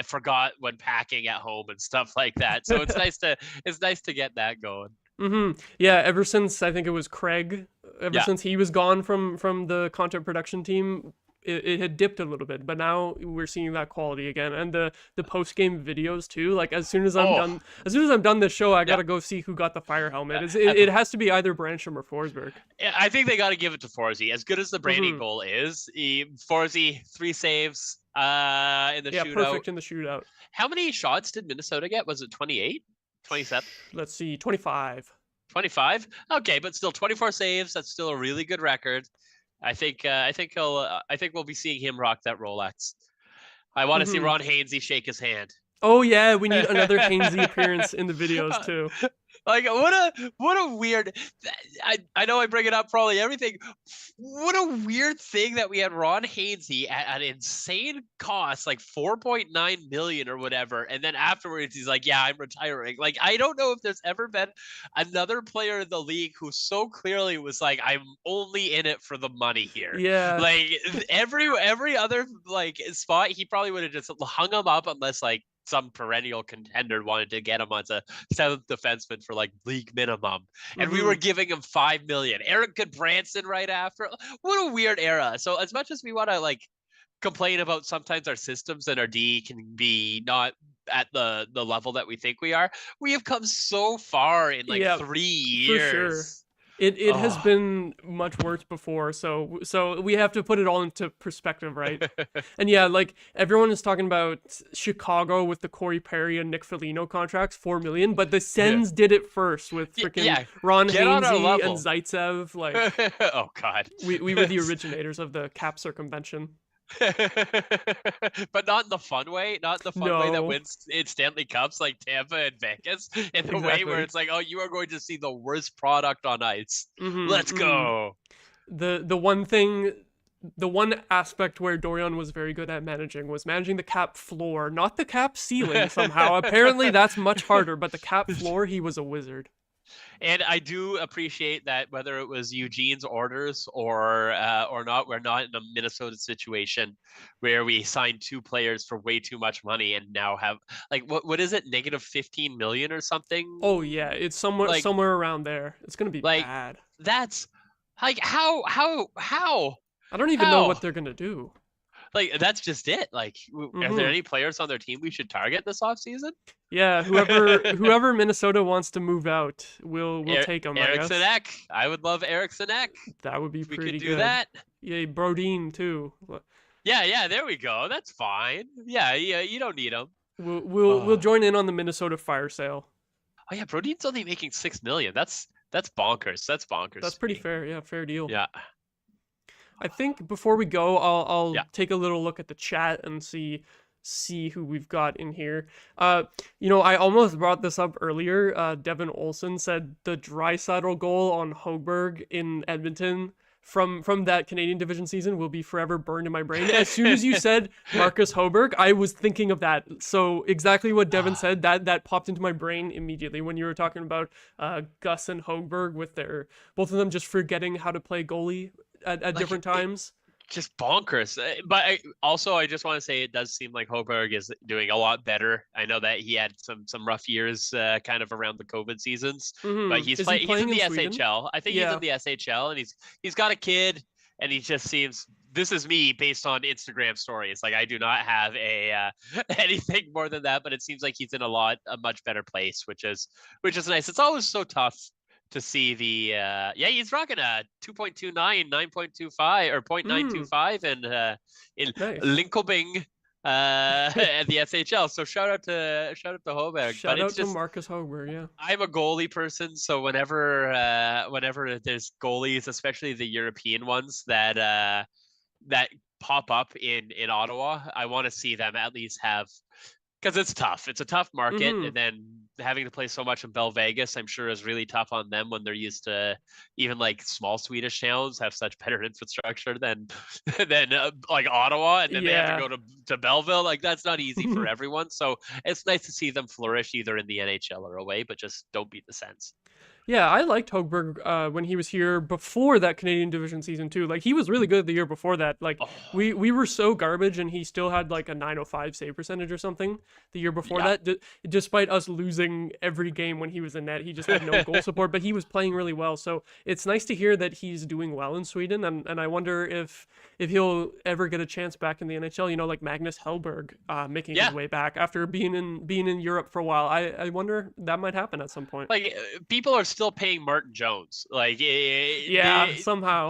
forgot when packing at home and stuff like that. So it's nice to get that going. Yeah, ever since I think it was Craig, since he was gone from the content production team, it had dipped a little bit, but now we're seeing that quality again, and the post game videos too. Like as soon as I'm done this show, I gotta go see who got the fire helmet. It has to be either Brancham or Forsberg. I think they got to give it to Forsey. As good as the Brady goal is, Forsey 3 saves in the shootout. Perfect in the shootout. How many shots did Minnesota get? Was it 28? 27? Let's see, 25. 25? Okay, but still 24 saves. That's still a really good record. I think we'll be seeing him rock that Rolex. I want to see Ron Hainsey shake his hand. Oh yeah, we need another Hainsey appearance in the videos too. Like what a weird. I know I bring it up probably everything. What a weird thing that we had Ron Hainsey at an insane cost, like 4.9 million or whatever, and then afterwards he's like, "Yeah, I'm retiring." Like I don't know if there's ever been another player in the league who so clearly was like, "I'm only in it for the money here." Yeah. Like every other like spot, he probably would have just hung him up unless like some perennial contender wanted to get him as a seventh defenseman for like league minimum, and we were giving him 5 million. Eric Goodbranson right after. What a weird era. So as much as we want to like complain about sometimes our systems and our D can be not at the level that we think we are, we have come so far in like Yeah, 3 for sure. years. It has Oh. been much worse before, so we have to put it all into perspective, right? And yeah, like everyone is talking about Chicago with the Corey Perry and Nick Foligno contracts, 4 million, but the Yeah. Sens did it first with freaking Yeah, Ron get on our Hainsey and level. Zaitsev. Like Oh God. we were the originators of the cap circumvention. But not in the fun way, not the fun way that No, wins in Stanley Cups like Tampa and Vegas, in the way where exactly. it's like, oh, you are going to see the worst product on ice. Let's Mm-hmm, mm-hmm. go. The one thing, the one aspect where Dorian was very good at managing was managing the cap floor, not the cap ceiling somehow. Apparently that's much harder, but the cap floor, he was a wizard. And I do appreciate that whether it was Eugene's orders or not, we're not in a Minnesota situation where we signed two players for way too much money and now have like what is it, negative 15 million or something? Oh yeah, it's Like somewhere around there. It's gonna be like bad. that's like how I don't even know what how they're gonna do. like that's just it. Like are there Mm-hmm. any players on their team we should target this offseason? Yeah, whoever Minnesota wants to move out, we'll take them, I Erickson guess. Ek. I would love Erickson Ek. That would be If we could pretty do good. that. Yeah, Brodeen too. Yeah, there we go. That's fine. Yeah, you don't need him. We'll Oh, join in on the Minnesota fire sale. oh yeah, Brodeen's only making 6 million. That's bonkers. That's bonkers That's to pretty me. fair. Yeah, fair deal. Yeah, I think before we go, I'll yeah. take a little look at the chat and see who we've got in here. I almost brought this up earlier. Devin Olson said the Draisaitl goal on Hochberg in Edmonton from that Canadian division season will be forever burned in my brain. As soon as you said Marcus Hochberg, I was thinking of that. So exactly what Devin said, that popped into my brain immediately when you were talking about Gus and Hochberg with their both of them just forgetting how to play goalie at Like different times. just bonkers. But I just want to say it does seem like Hochberg is doing a lot better. I know that he had some rough years, kind of around the COVID seasons, but Is he he's in playing in the Sweden? SHL. I think he's Yeah. in the SHL, and he's got a kid, and he just seems. This is me based on Instagram stories. Like I do not have a anything more than that, but it seems like he's in a much better place, which is nice. It's always so tough to see the yeah, he's rocking a 2.29, 9.25 or Mm, 0.925 in nice. Linkobing at the SHL. So shout out to Hoberg. But Shout it's out to just Marcus Hochberg, yeah. I'm a goalie person, so whenever there's goalies, especially the European ones that pop up in Ottawa, I want to see them at least have, because it's tough. It's a tough market, Mm-hmm. and then having to play so much in Bell Vegas, I'm sure is really tough on them when they're used to even like small Swedish towns have such better infrastructure than like Ottawa, and then they have to Yeah. go to Belleville. Like that's not easy for everyone. So it's nice to see them flourish either in the NHL or away, but just don't beat the Sens. Yeah, I liked Hochberg when he was here before that Canadian Division season too. Like he was really good the year before that. Like Oh we were so garbage, and he still had like a 905 save percentage or something the year before yeah, that. Despite us losing every game when he was in net, he just had no goal support. But he was playing really well. So it's nice to hear that he's doing well in Sweden. And I wonder if he'll ever get a chance back in the NHL. Like Magnus Hellberg making yeah. his way back after being in Europe for a while. I wonder that might happen at some point. Like people are still paying Martin Jones. Like Yeah, somehow.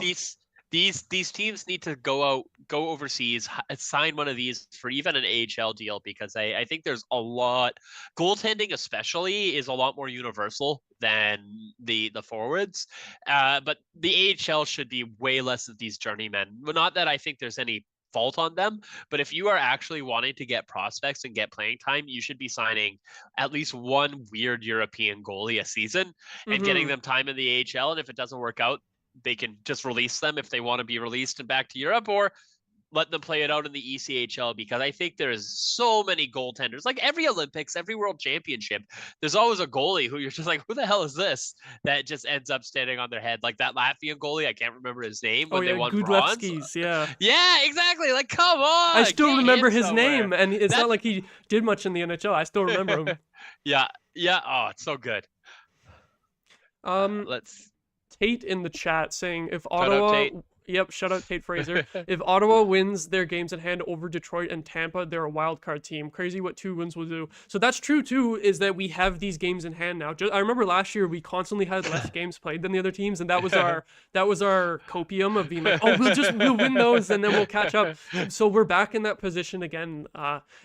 these teams need to go overseas, sign one of these for even an AHL deal, because I think there's a lot, goaltending especially is a lot more universal than the forwards, but the AHL should be way less of these journeymen. Well, not that I think there's any fault on them. But if you are actually wanting to get prospects and get playing time, you should be signing at least one weird European goalie a season and getting Mm-hmm. them time in the AHL. And if it doesn't work out, they can just release them if they want to be released and back to Europe, or let them play it out in the ECHL, because I think there's so many goaltenders. Like every Olympics, every World Championship, there's always a goalie who you're just like, who the hell is this? That just ends up standing on their head. Like that Latvian goalie, I can't remember his name, Oh when they yeah, won bronze. Gudlevskis, yeah. Yeah, exactly. Like, come I on, still get remember him his somewhere. name, and it's not That's like he did much in the NHL. I still remember him. yeah, yeah. Oh, it's so good. Um, Let's Tate in the chat saying if shout out Ottawa, Tate. yep, shout out Tate Fraser. If Ottawa wins their games at hand over Detroit and Tampa, they're a wild card team. Crazy what 2 wins will do. So that's true too. Is that we have these games in hand now? I remember last year we constantly had less games played than the other teams, and that was our copium of being like, oh, we'll win those and then we'll catch up. So we're back in that position again.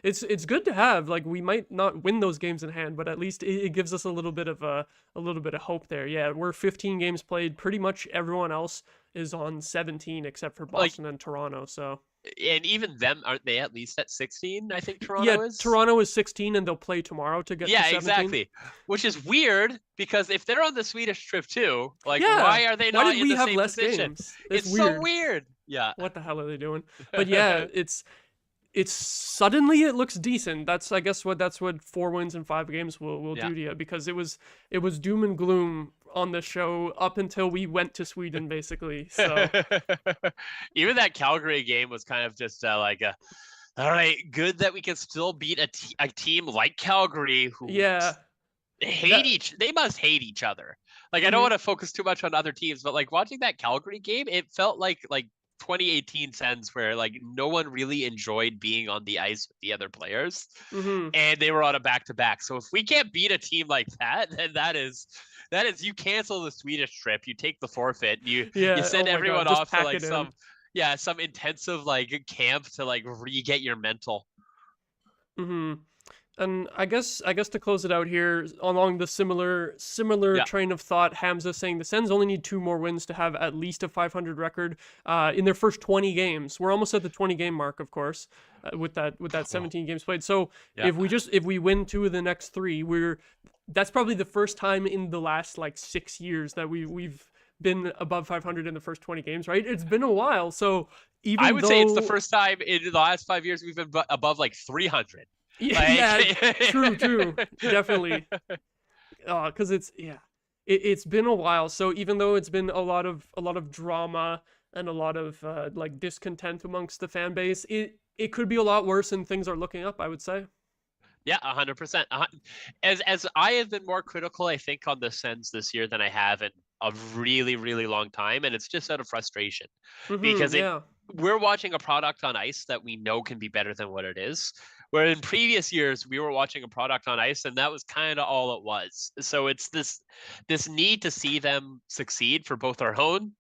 It's good to have. Like we might not win those games in hand, but at least it gives us a little bit of hope there. Yeah, we're 15 games played. Pretty much everyone else is on 17 except for Boston and Toronto. So And even them, aren't they at least at 16? I think Toronto yeah, is. Toronto is 16 and they'll play tomorrow to get to 17. Exactly. Which is weird, because if they're on the Swedish trip too, like Yeah. why are they Why not did in we the have same less position? games? It's weird. so weird. Yeah. What the hell are they doing? But yeah, it's suddenly it looks decent. That's I guess that's what 4 wins in 5 games will Yeah. do to you, because it was doom and gloom on the show up until we went to Sweden basically. So Even that Calgary game was kind of just like a, all right, good that we can still beat a team like Calgary, who yeah, they must hate each other. Like I don't want to focus too much on other teams, but like watching that Calgary game, it felt like 2018 Sens, where like no one really enjoyed being on the ice with the other players, and they were on a back-to-back. So if we can't beat a team like that, then that is you cancel the Swedish trip, you take the forfeit, you send everyone off to like some intensive like camp to like re-get your mental. And I guess to close it out here, along the similar train of thought, Hamza saying the Sens only need 2 more wins to have at least a 500 record in their first 20 games. We're almost at the 20 game mark, of course, with that 17 games played. So if we win 2 of the next 3, that's probably the first time in the last like 6 years that we've been above 500 in the first 20 games, right? It's been a while. So even I would say it's the first time in the last 5 years we've been above like 300. Yeah, true, definitely. Because it's been a while. So even though it's been a lot of drama and a lot of like discontent amongst the fan base, it could be a lot worse, and things are looking up, I would say. Yeah, 100%. As I have been more critical, I think, on the Sens this year than I have in a really, really long time, and it's just out of frustration, because we're watching a product on ice that we know can be better than what it is. Where in previous years we were watching a product on ice and that was kind of all it was. So it's this need to see them succeed for both our own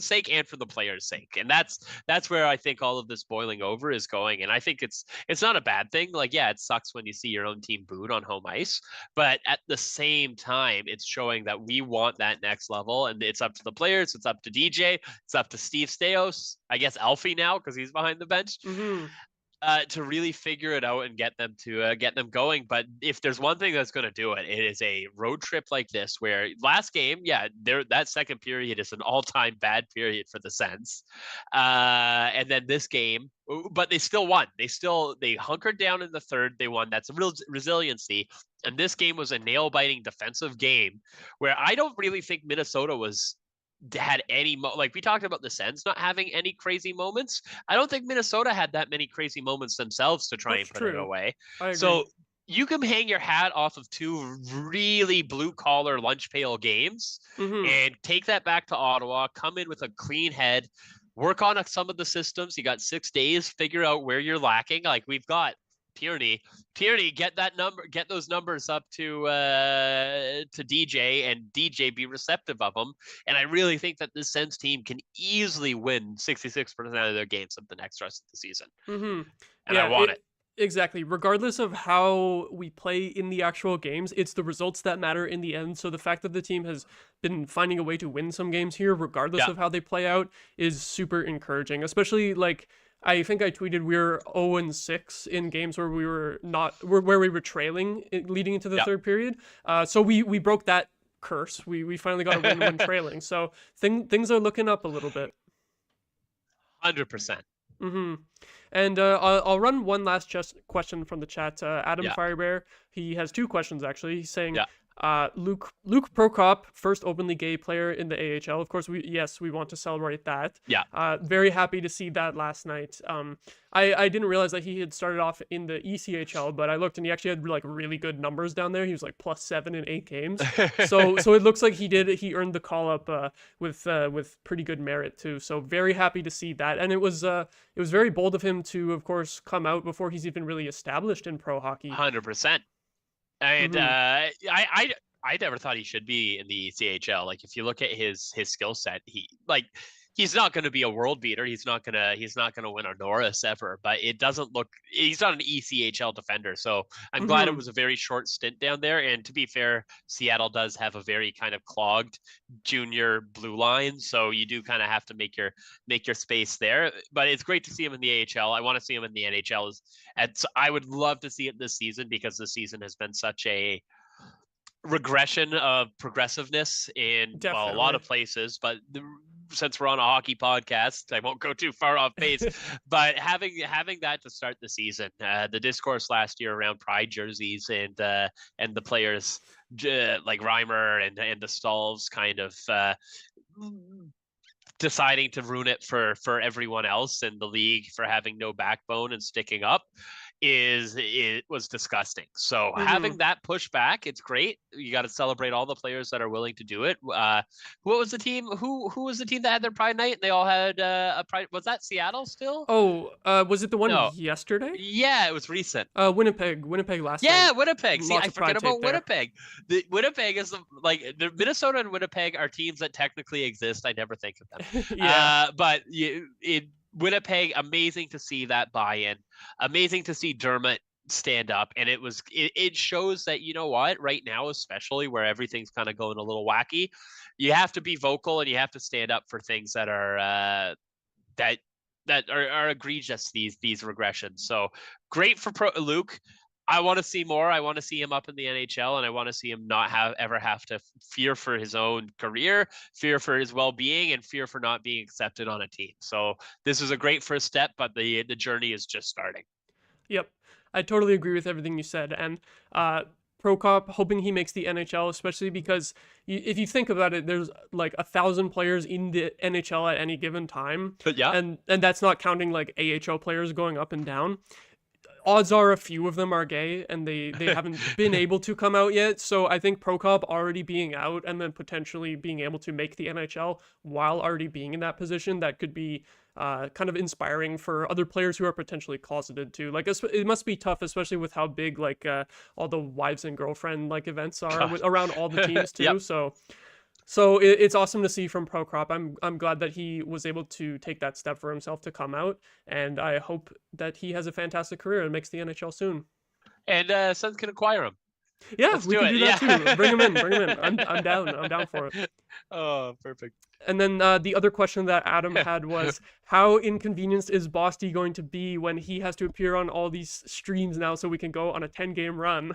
sake and for the players' sake. And that's where I think all of this boiling over is going. And I think it's not a bad thing. Like, yeah, it sucks when you see your own team booed on home ice, but at the same time, it's showing that we want that next level, and it's up to the players. It's up to DJ. It's up to Steve Stais. I guess Alfie now, because he's behind the bench. To really figure it out and get them going. But if there's one thing that's going to do it, it is a road trip like this, where last game, that second period is an all-time bad period for the Sens. And then this game, but they still won. They hunkered down in the third. They won. That's a real resiliency. And this game was a nail-biting defensive game where I don't really think Minnesota had any like we talked about the Sens not having any crazy moments. I don't think Minnesota had that many crazy moments themselves to try and put it away. So you can hang your hat off of 2 really blue collar lunch pail games and take that back to Ottawa, come in with a clean head, work on some of the systems. You got 6 days, figure out where you're lacking. Like we've got Tierney, get those numbers up to DJ, and DJ be receptive of them. And I really think that this Sens team can easily win 66% of their games of the next rest of the season. And I want it. Exactly. Regardless of how we play in the actual games, it's the results that matter in the end. So the fact that the team has been finding a way to win some games here, regardless of how they play out, is super encouraging. Especially like I think I tweeted we were 0-6 in games where we were not where we were trailing leading into the Yeah. third period. So we broke that curse. We finally got a win when trailing. So things are looking up a little bit. 100%. Mm-hmm. And I'll run one last question from the chat. Adam Yeah. Firebear, he has two questions actually. He's saying, Yeah. Luke Prokop, first openly gay player in the AHL. Of course, we want to celebrate that. Yeah. Very happy to see that last night. I didn't realize that he had started off in the ECHL, but I looked and he actually had like really good numbers down there. He was like +7 in 8 games. So it looks like he earned the call up with pretty good merit too. So very happy to see that. And it was very bold of him to, of course, come out before he's even really established in pro hockey. 100%. And I never thought he should be in the CHL. Like if you look at his skill set, he's not going to be a world beater. He's not gonna win a Norris ever. But it doesn't look. He's not an ECHL defender. So I'm glad it was a very short stint down there. And to be fair, Seattle does have a very kind of clogged junior blue line. So you do kind of have to make your space there. But it's great to see him in the AHL. I want to see him in the NHL. And I would love to see it this season because this season has been such a regression of progressiveness in a lot of places. But since we're on a hockey podcast, I won't go too far off base. But having that to start the season, the discourse last year around pride jerseys and the players like Reimer and the Stalls kind of deciding to ruin it for everyone else in the league for having no backbone and sticking up it was disgusting. So having that pushback, it's great. You got to celebrate all the players that are willing to do it. What was the team? Who was the team that had their Pride Night? They all had a Pride. Was that Seattle still? Oh, was it the one yesterday? Yeah, it was recent. Winnipeg last night. Yeah, Winnipeg. See, I forget about Winnipeg. Winnipeg is the Minnesota and Winnipeg are teams that technically exist. I never think of them. But Winnipeg, amazing to see that buy-in, amazing to see Dermott stand up, and it shows that, you know what, right now, especially where everything's kind of going a little wacky, you have to be vocal and you have to stand up for things that are that are egregious, these regressions. So great for Luke. I want to see more. I want to see him up in the NHL, and I want to see him not ever have to fear for his own career, fear for his well-being, and fear for not being accepted on a team. So this is a great first step, but the journey is just starting. Yep. I totally agree with everything you said. And Prokop, hoping he makes the NHL, especially because if you think about it, there's like 1,000 players in the NHL at any given time. But yeah. And that's not counting like AHL players going up and down. Odds are a few of them are gay and they haven't been able to come out yet. So I think Prokop already being out and then potentially being able to make the NHL while already being in that position, that could be kind of inspiring for other players who are potentially closeted too. Like it must be tough, especially with how big like all the wives and girlfriend like events are around all the teams too. Yep. So it's awesome to see from Prokop. I'm glad that he was able to take that step for himself to come out, and I hope that he has a fantastic career and makes the NHL soon. And Suns can acquire him. Yeah, we can do that too. Bring him in. I'm down. I'm down for it. Oh, perfect. And then the other question that Adam had was, how inconvenienced is Bosty going to be when he has to appear on all these streams now so we can go on a 10-game run?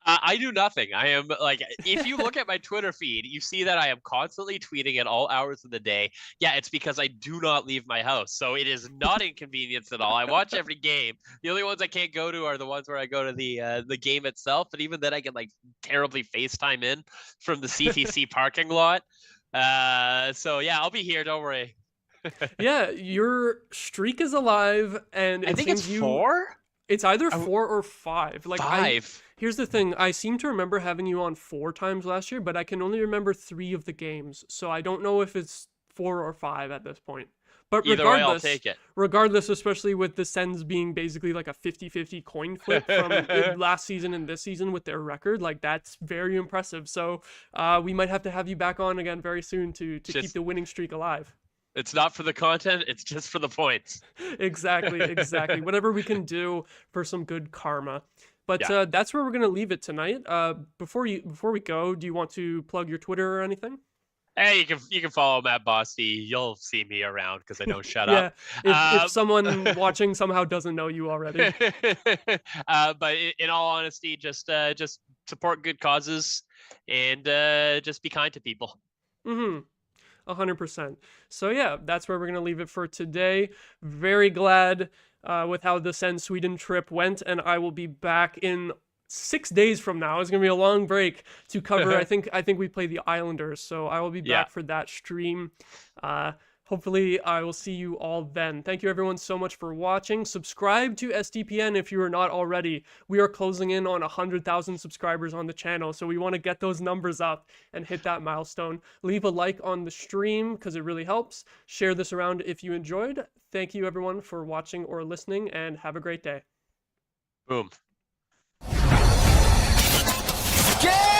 I do nothing. I am like, if you look at my Twitter feed, you see that I am constantly tweeting at all hours of the day. Yeah, it's because I do not leave my house. So it is not inconvenience at all. I watch every game. The only ones I can't go to are the ones where I go to the game itself. But even then I can like terribly FaceTime in from the CTC parking lot. So yeah, I'll be here. Don't worry. Yeah, your streak is alive, and I think it's 4. It's either 4 or 5. Like 5. Here's the thing. I seem to remember having you on 4 times last year, but I can only remember 3 of the games. So I don't know if it's 4 or 5 at this point. But either way, I'll take it. Regardless, especially with the Sens being basically like a 50-50 coin flip from last season and this season with their record, like that's very impressive. So we might have to have you back on again very soon to keep the winning streak alive. It's not for the content, it's just for the points. Exactly. Whatever we can do for some good karma. But that's where we're going to leave it tonight. Before we go, do you want to plug your Twitter or anything? Hey, you can follow Matt Bosty. You'll see me around because I don't shut up. Yeah, if someone watching somehow doesn't know you already. But in all honesty, just support good causes and just be kind to people. 100%. So yeah, that's where we're gonna leave it for today. Very glad with how the Send Sweden trip went, and I will be back in 6 days from now. It's gonna be a long break to cover. I think we play the Islanders, so I will be back for that stream. Hopefully I will see you all then. Thank you everyone so much for watching. Subscribe to SDPN if you are not already. We are closing in on 100,000 subscribers on the channel, so we want to get those numbers up and hit that milestone. Leave a like on the stream because it really helps. Share this around if you enjoyed. Thank you everyone for watching or listening, and have a great day. Boom. Yeah!